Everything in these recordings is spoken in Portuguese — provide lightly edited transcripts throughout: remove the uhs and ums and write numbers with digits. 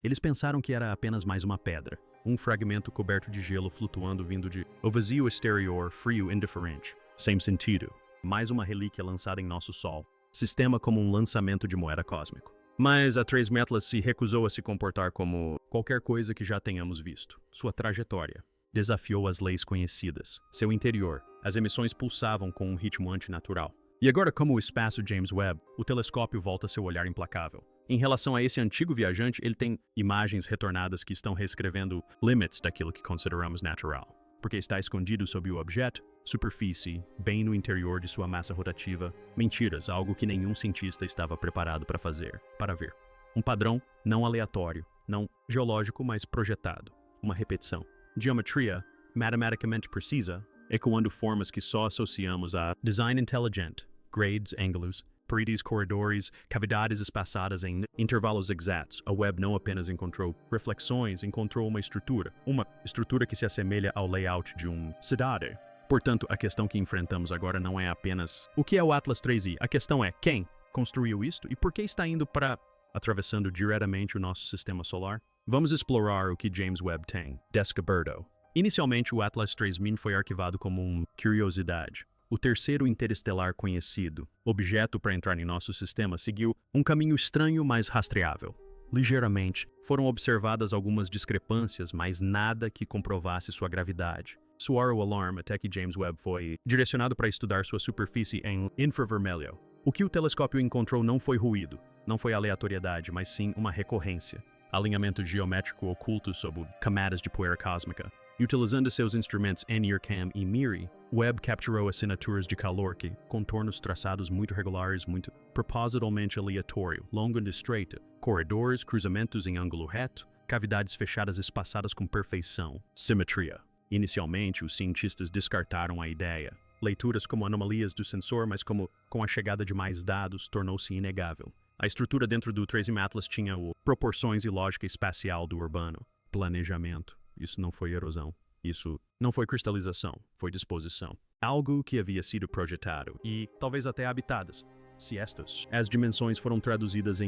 Eles pensaram que era apenas mais uma pedra, um fragmento coberto de gelo flutuando vindo de o vazio exterior frio indiferente, sem sentido, mais uma relíquia lançada em nosso Sol, sistema como um lançamento de moeda cósmico. Mas a Trace Atlas se recusou a se comportar como qualquer coisa que já tenhamos visto. Sua trajetória desafiou as leis conhecidas. Seu interior, as emissões pulsavam com um ritmo antinatural. E agora, como o espaço James Webb, o telescópio volta seu olhar implacável. Em relação a esse antigo viajante, ele tem imagens retornadas que estão reescrevendo limites daquilo que consideramos natural. Porque está escondido sob o objeto, superfície, bem no interior de sua massa rotativa, mentiras, algo que nenhum cientista estava preparado para ver. Um padrão não aleatório, não geológico, mas projetado. Uma repetição. Geometria, matematicamente precisa, ecoando formas que só associamos a design intelligent, grades, ângulos, paredes, corredores, cavidades espaçadas em intervalos exatos. A Webb não apenas encontrou reflexões, encontrou uma estrutura que se assemelha ao layout de uma cidade. Portanto, a questão que enfrentamos agora não é apenas o que é o Atlas 3i, a questão é quem construiu isto e por que está indo para atravessando diretamente o nosso sistema solar. Vamos explorar o que James Webb tem descoberto. Inicialmente, o Atlas 3000 foi arquivado como uma curiosidade. O terceiro interestelar conhecido, objeto para entrar em nosso sistema, seguiu um caminho estranho, mas rastreável. Ligeiramente, foram observadas algumas discrepâncias, mas nada que comprovasse sua gravidade. Soar o alarme até que James Webb foi direcionado para estudar sua superfície em infravermelho. O que o telescópio encontrou não foi ruído, não foi aleatoriedade, mas sim uma recorrência. Alinhamento geométrico oculto sob camadas de poeira cósmica. E utilizando seus instrumentos NIRCam e MIRI, Webb capturou assinaturas de calor que contornos traçados muito regulares, muito propositalmente aleatório, longo e estreito, corredores, cruzamentos em ângulo reto, cavidades fechadas espaçadas com perfeição, simetria. Inicialmente, os cientistas descartaram a ideia. Leituras como anomalias do sensor, mas com a chegada de mais dados, tornou-se inegável. A estrutura dentro do Trace Atlas tinha proporções e lógica espacial do urbano. Planejamento. Isso não foi erosão. Isso não foi cristalização, foi disposição. Algo que havia sido projetado e talvez até habitadas. Se as dimensões foram traduzidas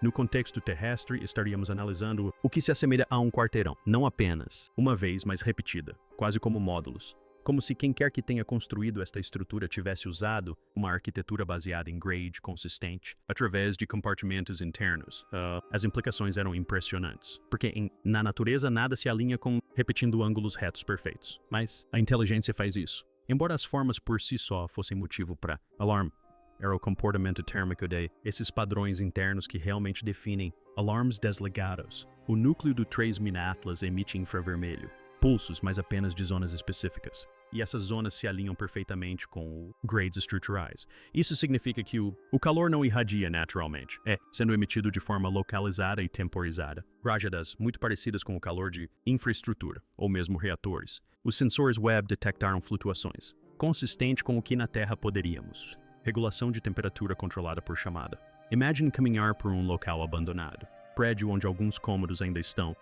no contexto terrestre, estaríamos analisando o que se assemelha a um quarteirão, não apenas uma vez, mas repetida, quase como módulos. Como se quem quer que tenha construído esta estrutura tivesse usado uma arquitetura baseada em grade consistente, através de compartimentos internos. As implicações eram impressionantes, porque na natureza nada se alinha com repetindo ângulos retos perfeitos. Mas a inteligência faz isso. Embora as formas por si só fossem motivo para alarme, era o comportamento térmico esses padrões internos que realmente definem alarmes desligados. O núcleo do Trace Atlas emite infravermelho. Pulsos, mas apenas de zonas específicas. E essas zonas se alinham perfeitamente com grades estruturais. Isso significa que o calor não irradia naturalmente, sendo emitido de forma localizada e temporizada. Rájadas muito parecidas com o calor de infraestrutura, ou mesmo reatores. Os sensores Webb detectaram flutuações, consistente com o que na Terra poderíamos. Regulação de temperatura controlada por chamada. Imagine caminhar por um local abandonado. Prédio onde alguns cômodos ainda estão,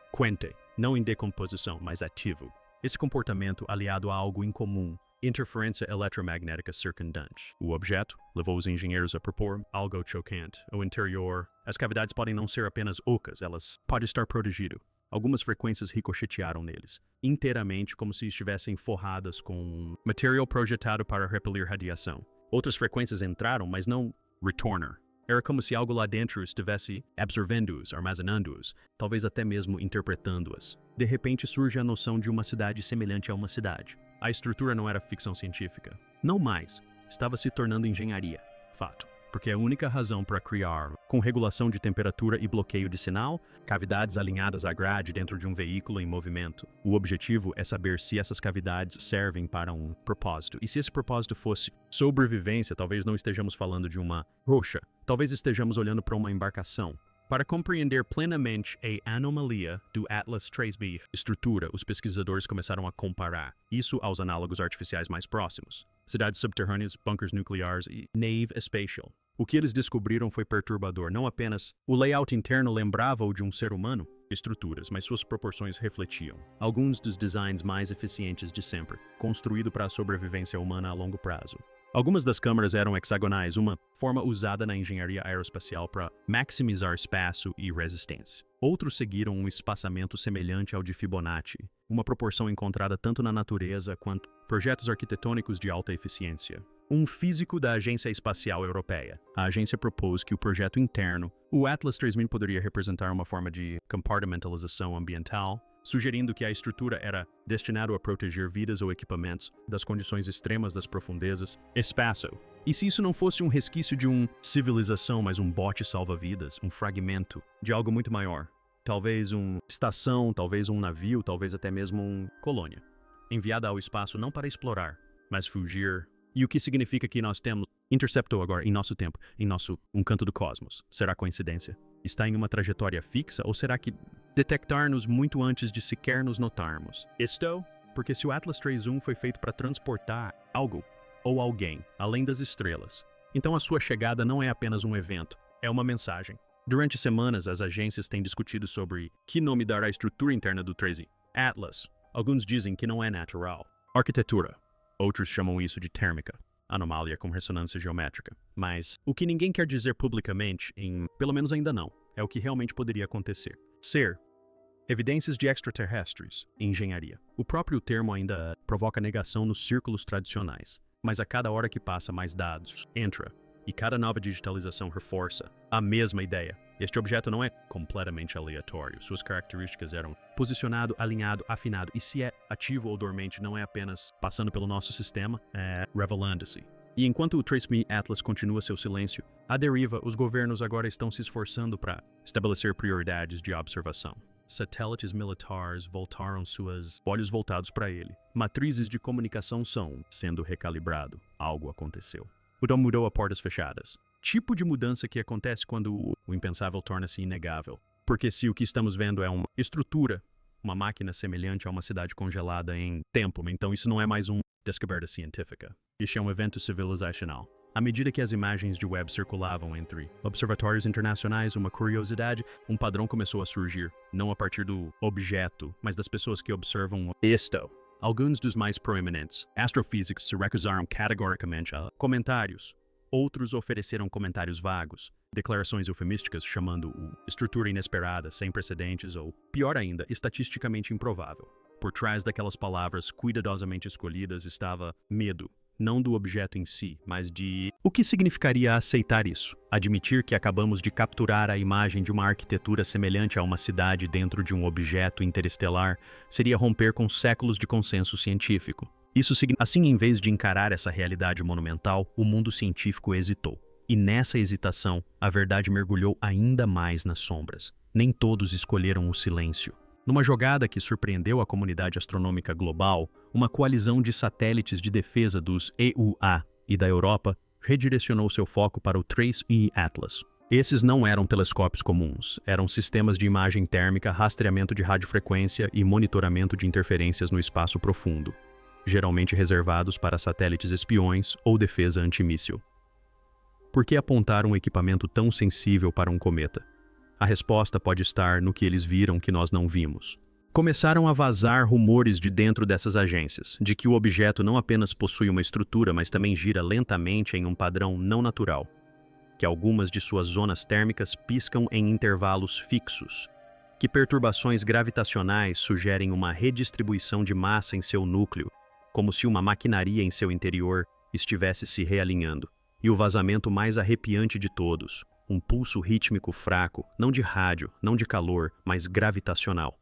não em decomposição, mas ativo. Esse comportamento aliado a algo incomum, interferência eletromagnética circundante. O objeto levou os engenheiros a propor algo chocante. O interior, as cavidades podem não ser apenas ocas, elas podem estar protegidas. Algumas frequências ricochetearam neles, inteiramente como se estivessem forradas com material projetado para repelir radiação. Outras frequências entraram, mas não retornar. Era como se algo lá dentro estivesse absorvendo-os, armazenando-os, talvez até mesmo interpretando-as. De repente surge a noção de uma cidade semelhante a uma cidade. A estrutura não era ficção científica. Não mais. Estava se tornando engenharia. Fato. Porque a única razão para criar, com regulação de temperatura e bloqueio de sinal, cavidades alinhadas à grade dentro de um veículo em movimento. O objetivo é saber se essas cavidades servem para um propósito. E se esse propósito fosse sobrevivência, talvez não estejamos falando de uma rocha. Talvez estejamos olhando para uma embarcação. Para compreender plenamente a anomalia do Atlas 3B estrutura, os pesquisadores começaram a comparar isso aos análogos artificiais mais próximos. Cidades subterrâneas, bunkers nucleares e nave spatial. O que eles descobriram foi perturbador. Não apenas o layout interno lembrava o de um ser humano, estruturas, mas suas proporções refletiam alguns dos designs mais eficientes de sempre, construído para a sobrevivência humana a longo prazo. Algumas das câmaras eram hexagonais, uma forma usada na engenharia aeroespacial para maximizar espaço e resistência. Outros seguiram um espaçamento semelhante ao de Fibonacci, uma proporção encontrada tanto na natureza quanto projetos arquitetônicos de alta eficiência. Um físico da Agência Espacial Europeia. A agência propôs que o projeto interno, o Atlas 3000, poderia representar uma forma de compartimentalização ambiental, sugerindo que a estrutura era destinada a proteger vidas ou equipamentos das condições extremas das profundezas, espaço. E se isso não fosse um resquício de uma civilização, mas um bote salva-vidas, um fragmento de algo muito maior? Talvez uma estação, talvez um navio, talvez até mesmo uma colônia, enviada ao espaço não para explorar, mas fugir. E o que significa que nós temos interceptou agora em nosso tempo, em um canto do cosmos? Será coincidência? Está em uma trajetória fixa ou será que detectar-nos muito antes de sequer nos notarmos? Estou? Porque se o Atlas 31 foi feito para transportar algo ou alguém além das estrelas, então a sua chegada não é apenas um evento, é uma mensagem. Durante semanas, as agências têm discutido sobre que nome dar à estrutura interna do 13. Atlas. Alguns dizem que não é natural. Arquitetura. Outros chamam isso de térmica, anomalia com ressonância geométrica. Mas o que ninguém quer dizer publicamente, pelo menos ainda não, é o que realmente poderia acontecer. Ser. Evidências de extraterrestres, engenharia. O próprio termo ainda provoca negação nos círculos tradicionais, mas a cada hora que passa mais dados entra, e cada nova digitalização reforça a mesma ideia. Este objeto não é completamente aleatório. Suas características eram posicionado, alinhado, afinado. E se é ativo ou dormente, não é apenas passando pelo nosso sistema, é revelando-se. E enquanto o 3000 Atlas continua seu silêncio, à deriva, os governos agora estão se esforçando para estabelecer prioridades de observação. Satélites militares voltaram seus olhos voltados para ele. Matrizes de comunicação são sendo recalibrado. Algo aconteceu. O dom mudou a portas fechadas. Tipo de mudança que acontece quando o impensável torna-se inegável. Porque se o que estamos vendo é uma estrutura, uma máquina semelhante a uma cidade congelada em tempo, então isso não é mais uma descoberta científica. Isso é um evento civilizacional. À medida que as imagens de web circulavam entre observatórios internacionais, uma curiosidade, um padrão começou a surgir, não a partir do objeto, mas das pessoas que observam isto. Alguns dos mais proeminentes astrofísicos se recusaram categoricamente a comentários. Outros ofereceram comentários vagos, declarações eufemísticas chamando-o estrutura inesperada, sem precedentes ou, pior ainda, estatisticamente improvável. Por trás daquelas palavras cuidadosamente escolhidas estava medo, não do objeto em si, mas de... O que significaria aceitar isso? Admitir que acabamos de capturar a imagem de uma arquitetura semelhante a uma cidade dentro de um objeto interestelar seria romper com séculos de consenso científico. Assim, em vez de encarar essa realidade monumental, o mundo científico hesitou. E nessa hesitação, a verdade mergulhou ainda mais nas sombras. Nem todos escolheram o silêncio. Numa jogada que surpreendeu a comunidade astronômica global, uma coalizão de satélites de defesa dos EUA e da Europa redirecionou seu foco para o 3E Atlas. Esses não eram telescópios comuns, eram sistemas de imagem térmica, rastreamento de radiofrequência e monitoramento de interferências no espaço profundo, geralmente reservados para satélites espiões ou defesa antimíssil. Por que apontar um equipamento tão sensível para um cometa? A resposta pode estar no que eles viram que nós não vimos. Começaram a vazar rumores de dentro dessas agências, de que o objeto não apenas possui uma estrutura, mas também gira lentamente em um padrão não natural, que algumas de suas zonas térmicas piscam em intervalos fixos, que perturbações gravitacionais sugerem uma redistribuição de massa em seu núcleo, como se uma maquinaria em seu interior estivesse se realinhando. E o vazamento mais arrepiante de todos, um pulso rítmico fraco, não de rádio, não de calor, mas gravitacional,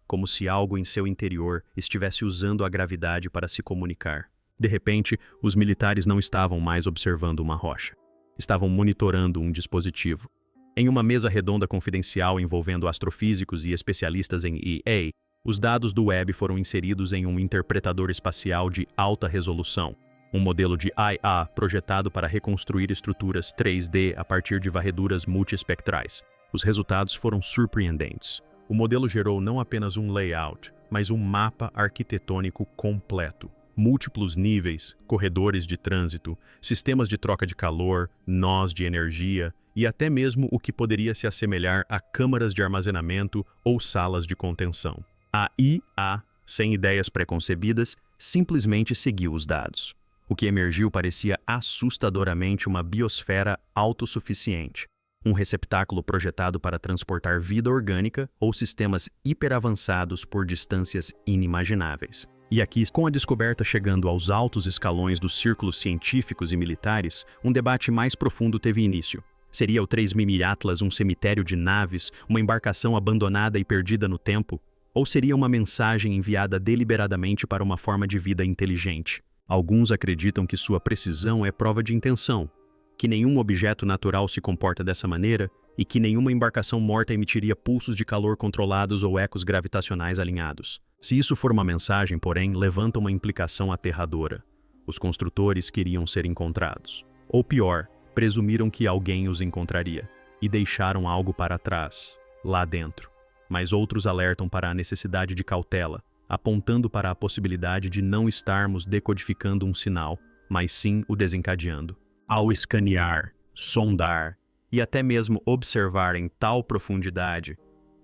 como se algo em seu interior estivesse usando a gravidade para se comunicar. De repente, os militares não estavam mais observando uma rocha. Estavam monitorando um dispositivo. Em uma mesa redonda confidencial envolvendo astrofísicos e especialistas em EA, os dados do web foram inseridos em um interpretador espacial de alta resolução, um modelo de IA projetado para reconstruir estruturas 3D a partir de varreduras multiespectrais. Os resultados foram surpreendentes. O modelo gerou não apenas um layout, mas um mapa arquitetônico completo. Múltiplos níveis, corredores de trânsito, sistemas de troca de calor, nós de energia e até mesmo o que poderia se assemelhar a câmaras de armazenamento ou salas de contenção. A IA, sem ideias preconcebidas, simplesmente seguiu os dados. O que emergiu parecia assustadoramente uma biosfera autossuficiente, um receptáculo projetado para transportar vida orgânica ou sistemas hiperavançados por distâncias inimagináveis. E aqui, com a descoberta chegando aos altos escalões dos círculos científicos e militares, um debate mais profundo teve início. Seria o 3000 Atlas um cemitério de naves, uma embarcação abandonada e perdida no tempo? Ou seria uma mensagem enviada deliberadamente para uma forma de vida inteligente? Alguns acreditam que sua precisão é prova de intenção, que nenhum objeto natural se comporta dessa maneira e que nenhuma embarcação morta emitiria pulsos de calor controlados ou ecos gravitacionais alinhados. Se isso for uma mensagem, porém, levanta uma implicação aterradora. Os construtores queriam ser encontrados. Ou pior, presumiram que alguém os encontraria e deixaram algo para trás, lá dentro. Mas outros alertam para a necessidade de cautela, apontando para a possibilidade de não estarmos decodificando um sinal, mas sim o desencadeando. Ao escanear, sondar e até mesmo observar em tal profundidade,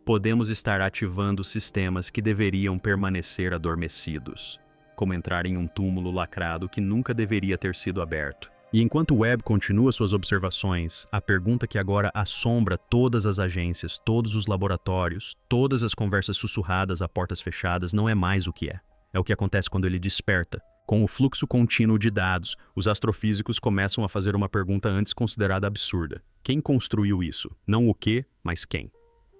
podemos estar ativando sistemas que deveriam permanecer adormecidos, como entrar em um túmulo lacrado que nunca deveria ter sido aberto. E enquanto Webb continua suas observações, a pergunta que agora assombra todas as agências, todos os laboratórios, todas as conversas sussurradas a portas fechadas não é mais o que é. É o que acontece quando ele desperta. Com o fluxo contínuo de dados, os astrofísicos começam a fazer uma pergunta antes considerada absurda. Quem construiu isso? Não o que, mas quem?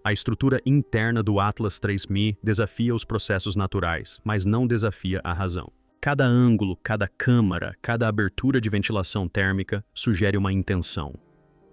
A estrutura interna do Atlas 3000 desafia os processos naturais, mas não desafia a razão. Cada ângulo, cada câmara, cada abertura de ventilação térmica sugere uma intenção.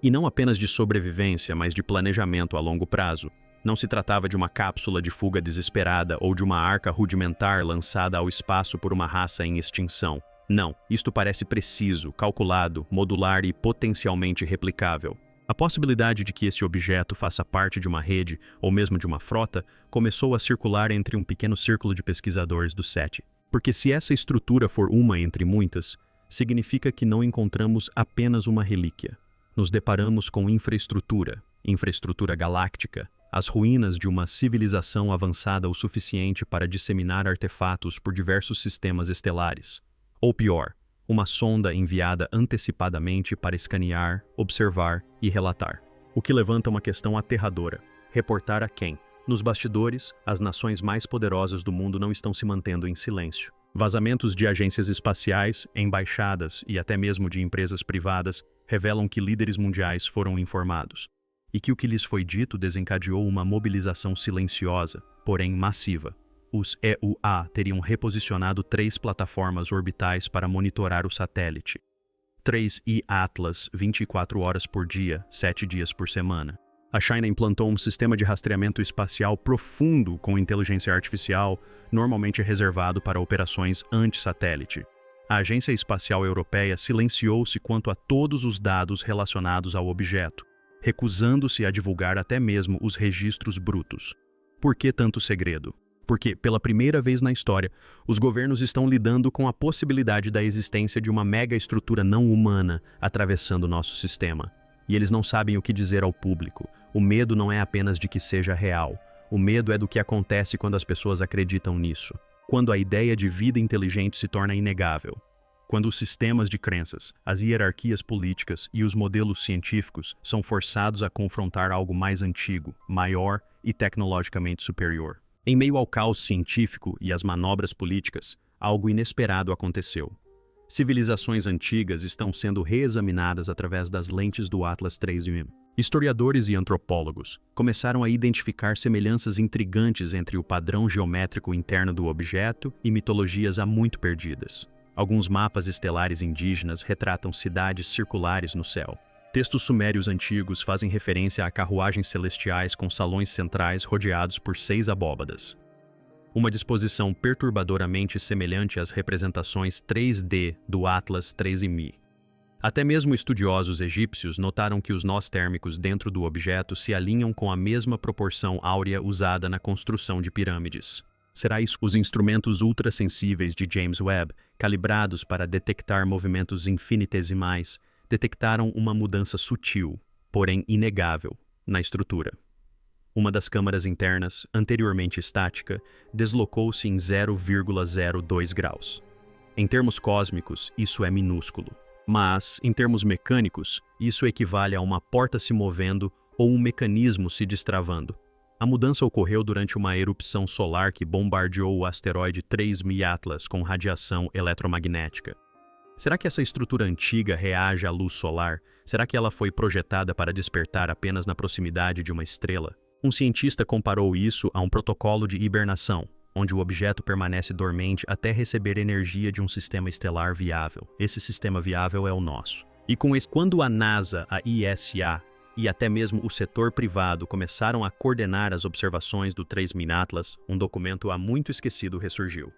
E não apenas de sobrevivência, mas de planejamento a longo prazo. Não se tratava de uma cápsula de fuga desesperada ou de uma arca rudimentar lançada ao espaço por uma raça em extinção. Não, isto parece preciso, calculado, modular e potencialmente replicável. A possibilidade de que esse objeto faça parte de uma rede, ou mesmo de uma frota, começou a circular entre um pequeno círculo de pesquisadores do SETI. Porque se essa estrutura for uma entre muitas, significa que não encontramos apenas uma relíquia. Nos deparamos com infraestrutura galáctica, as ruínas de uma civilização avançada o suficiente para disseminar artefatos por diversos sistemas estelares. Ou pior, uma sonda enviada antecipadamente para escanear, observar e relatar. O que levanta uma questão aterradora. Reportar a quem? Nos bastidores, as nações mais poderosas do mundo não estão se mantendo em silêncio. Vazamentos de agências espaciais, embaixadas e até mesmo de empresas privadas revelam que líderes mundiais foram informados, e que o que lhes foi dito desencadeou uma mobilização silenciosa, porém massiva. Os EUA teriam reposicionado 3 plataformas orbitais para monitorar o satélite. 3I Atlas, 24 horas por dia, 7 dias por semana. A China implantou um sistema de rastreamento espacial profundo com inteligência artificial, normalmente reservado para operações anti-satélite. A Agência Espacial Europeia silenciou-se quanto a todos os dados relacionados ao objeto, recusando-se a divulgar até mesmo os registros brutos. Por que tanto segredo? Porque, pela primeira vez na história, os governos estão lidando com a possibilidade da existência de uma mega estrutura não humana atravessando nosso sistema. E eles não sabem o que dizer ao público. O medo não é apenas de que seja real. O medo é do que acontece quando as pessoas acreditam nisso. Quando a ideia de vida inteligente se torna inegável. Quando os sistemas de crenças, as hierarquias políticas e os modelos científicos são forçados a confrontar algo mais antigo, maior e tecnologicamente superior. Em meio ao caos científico e às manobras políticas, algo inesperado aconteceu. Civilizações antigas estão sendo reexaminadas através das lentes do Atlas 3000. Historiadores e antropólogos começaram a identificar semelhanças intrigantes entre o padrão geométrico interno do objeto e mitologias há muito perdidas. Alguns mapas estelares indígenas retratam cidades circulares no céu. Textos sumérios antigos fazem referência a carruagens celestiais com salões centrais rodeados por 6 abóbadas. Uma disposição perturbadoramente semelhante às representações 3D do Atlas 3000. Até mesmo estudiosos egípcios notaram que os nós térmicos dentro do objeto se alinham com a mesma proporção áurea usada na construção de pirâmides. Será isso? Os instrumentos ultrassensíveis de James Webb, calibrados para detectar movimentos infinitesimais, detectaram uma mudança sutil, porém inegável, na estrutura. Uma das câmaras internas, anteriormente estática, deslocou-se em 0,02 graus. Em termos cósmicos, isso é minúsculo. Mas, em termos mecânicos, isso equivale a uma porta se movendo ou um mecanismo se destravando. A mudança ocorreu durante uma erupção solar que bombardeou o asteroide 3000 Atlas com radiação eletromagnética. Será que essa estrutura antiga reage à luz solar? Será que ela foi projetada para despertar apenas na proximidade de uma estrela? Um cientista comparou isso a um protocolo de hibernação, onde o objeto permanece dormente até receber energia de um sistema estelar viável. Esse sistema viável é o nosso. E quando a NASA, a ESA e até mesmo o setor privado começaram a coordenar as observações do 3000 Atlas, um documento há muito esquecido ressurgiu.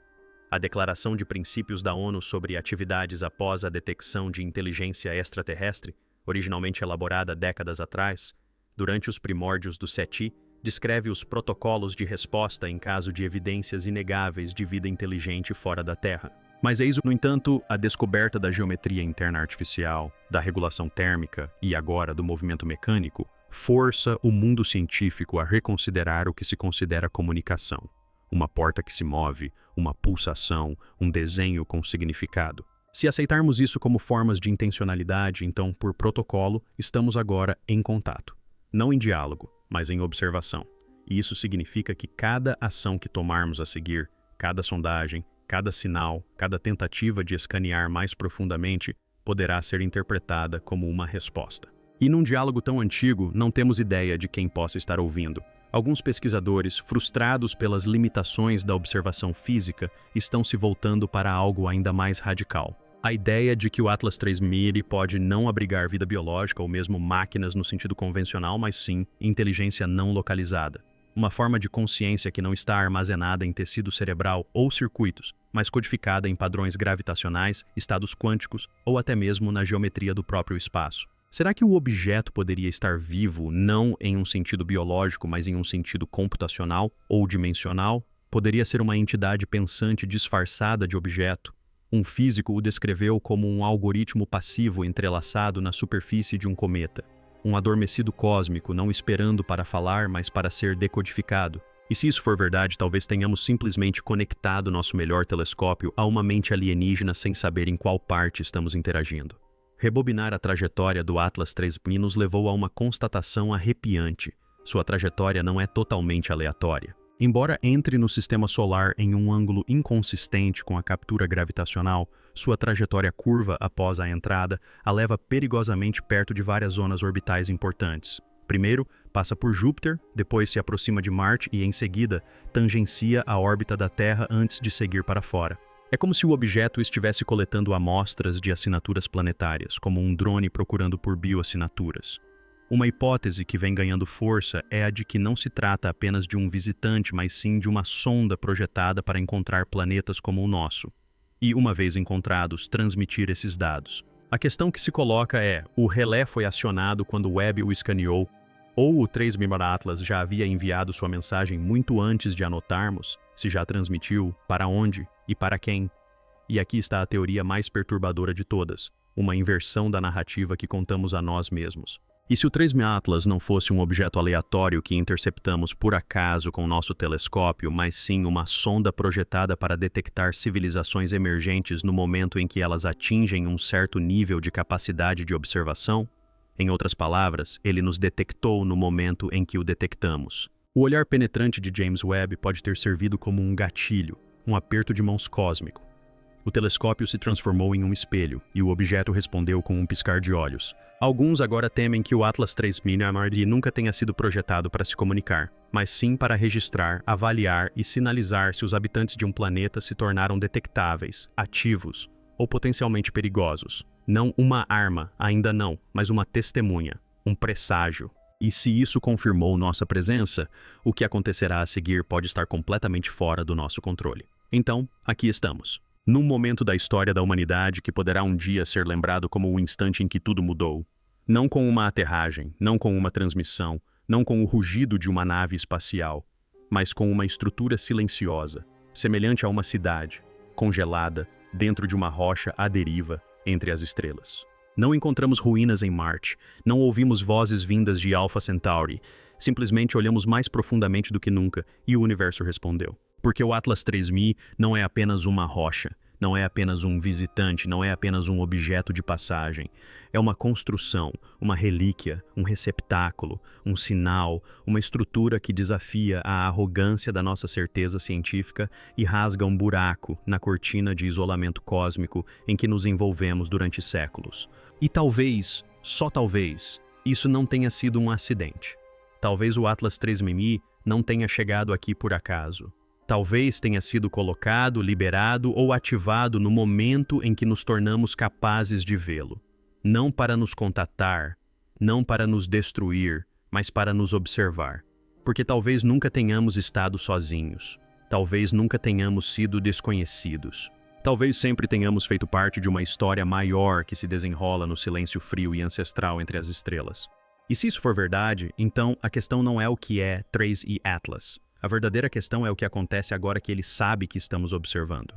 A Declaração de Princípios da ONU sobre atividades após a detecção de inteligência extraterrestre, originalmente elaborada décadas atrás, durante os primórdios do SETI, descreve os protocolos de resposta em caso de evidências inegáveis de vida inteligente fora da Terra. Mas eis, no entanto, a descoberta da geometria interna artificial, da regulação térmica e agora do movimento mecânico, força o mundo científico a reconsiderar o que se considera comunicação. Uma porta que se move, uma pulsação, um desenho com significado. Se aceitarmos isso como formas de intencionalidade, então, por protocolo, estamos agora em contato. Não em diálogo, mas em observação. E isso significa que cada ação que tomarmos a seguir, cada sondagem, cada sinal, cada tentativa de escanear mais profundamente, poderá ser interpretada como uma resposta. E num diálogo tão antigo, não temos ideia de quem possa estar ouvindo. Alguns pesquisadores, frustrados pelas limitações da observação física, estão se voltando para algo ainda mais radical. A ideia de que o Atlas 3000 pode não abrigar vida biológica ou mesmo máquinas no sentido convencional, mas sim inteligência não localizada. Uma forma de consciência que não está armazenada em tecido cerebral ou circuitos, mas codificada em padrões gravitacionais, estados quânticos ou até mesmo na geometria do próprio espaço. Será que o objeto poderia estar vivo não em um sentido biológico, mas em um sentido computacional ou dimensional? Poderia ser uma entidade pensante disfarçada de objeto? Um físico o descreveu como um algoritmo passivo entrelaçado na superfície de um cometa. Um adormecido cósmico não esperando para falar, mas para ser decodificado. E se isso for verdade, talvez tenhamos simplesmente conectado nosso melhor telescópio a uma mente alienígena sem saber em qual parte estamos interagindo. Rebobinar a trajetória do Atlas 3000 nos levou a uma constatação arrepiante. Sua trajetória não é totalmente aleatória. Embora entre no sistema solar em um ângulo inconsistente com a captura gravitacional, sua trajetória curva após a entrada a leva perigosamente perto de várias zonas orbitais importantes. Primeiro, passa por Júpiter, depois se aproxima de Marte e, em seguida, tangencia a órbita da Terra antes de seguir para fora. É como se o objeto estivesse coletando amostras de assinaturas planetárias, como um drone procurando por bioassinaturas. Uma hipótese que vem ganhando força é a de que não se trata apenas de um visitante, mas sim de uma sonda projetada para encontrar planetas como o nosso. E, uma vez encontrados, transmitir esses dados. A questão que se coloca é, o relé foi acionado quando o Webb o escaneou, ou o 3000 Atlas já havia enviado sua mensagem muito antes de anotarmos, se já transmitiu, para onde e para quem? E aqui está a teoria mais perturbadora de todas, uma inversão da narrativa que contamos a nós mesmos. E se o 3000 Atlas não fosse um objeto aleatório que interceptamos por acaso com nosso telescópio, mas sim uma sonda projetada para detectar civilizações emergentes no momento em que elas atingem um certo nível de capacidade de observação? Em outras palavras, ele nos detectou no momento em que o detectamos. O olhar penetrante de James Webb pode ter servido como um gatilho, um aperto de mãos cósmico. O telescópio se transformou em um espelho, e o objeto respondeu com um piscar de olhos. Alguns agora temem que o Atlas 3000 nunca tenha sido projetado para se comunicar, mas sim para registrar, avaliar e sinalizar se os habitantes de um planeta se tornaram detectáveis, ativos ou potencialmente perigosos. Não uma arma, ainda não, mas uma testemunha, um presságio. E se isso confirmou nossa presença, o que acontecerá a seguir pode estar completamente fora do nosso controle. Então, aqui estamos. Num momento da história da humanidade que poderá um dia ser lembrado como o instante em que tudo mudou. Não com uma aterragem, não com uma transmissão, não com o rugido de uma nave espacial, mas com uma estrutura silenciosa, semelhante a uma cidade, congelada, dentro de uma rocha à deriva, entre as estrelas. Não encontramos ruínas em Marte, não ouvimos vozes vindas de Alpha Centauri, simplesmente olhamos mais profundamente do que nunca e o universo respondeu. Porque o Atlas 3000 não é apenas uma rocha, não é apenas um visitante, não é apenas um objeto de passagem. É uma construção, uma relíquia, um receptáculo, um sinal, uma estrutura que desafia a arrogância da nossa certeza científica e rasga um buraco na cortina de isolamento cósmico em que nos envolvemos durante séculos. E talvez, só talvez, isso não tenha sido um acidente. Talvez o Atlas 3MMI não tenha chegado aqui por acaso. Talvez tenha sido colocado, liberado ou ativado no momento em que nos tornamos capazes de vê-lo. Não para nos contatar, não para nos destruir, mas para nos observar. Porque talvez nunca tenhamos estado sozinhos. Talvez nunca tenhamos sido desconhecidos. Talvez sempre tenhamos feito parte de uma história maior que se desenrola no silêncio frio e ancestral entre as estrelas. E se isso for verdade, então a questão não é o que é 3 e Atlas. A verdadeira questão é o que acontece agora que ele sabe que estamos observando.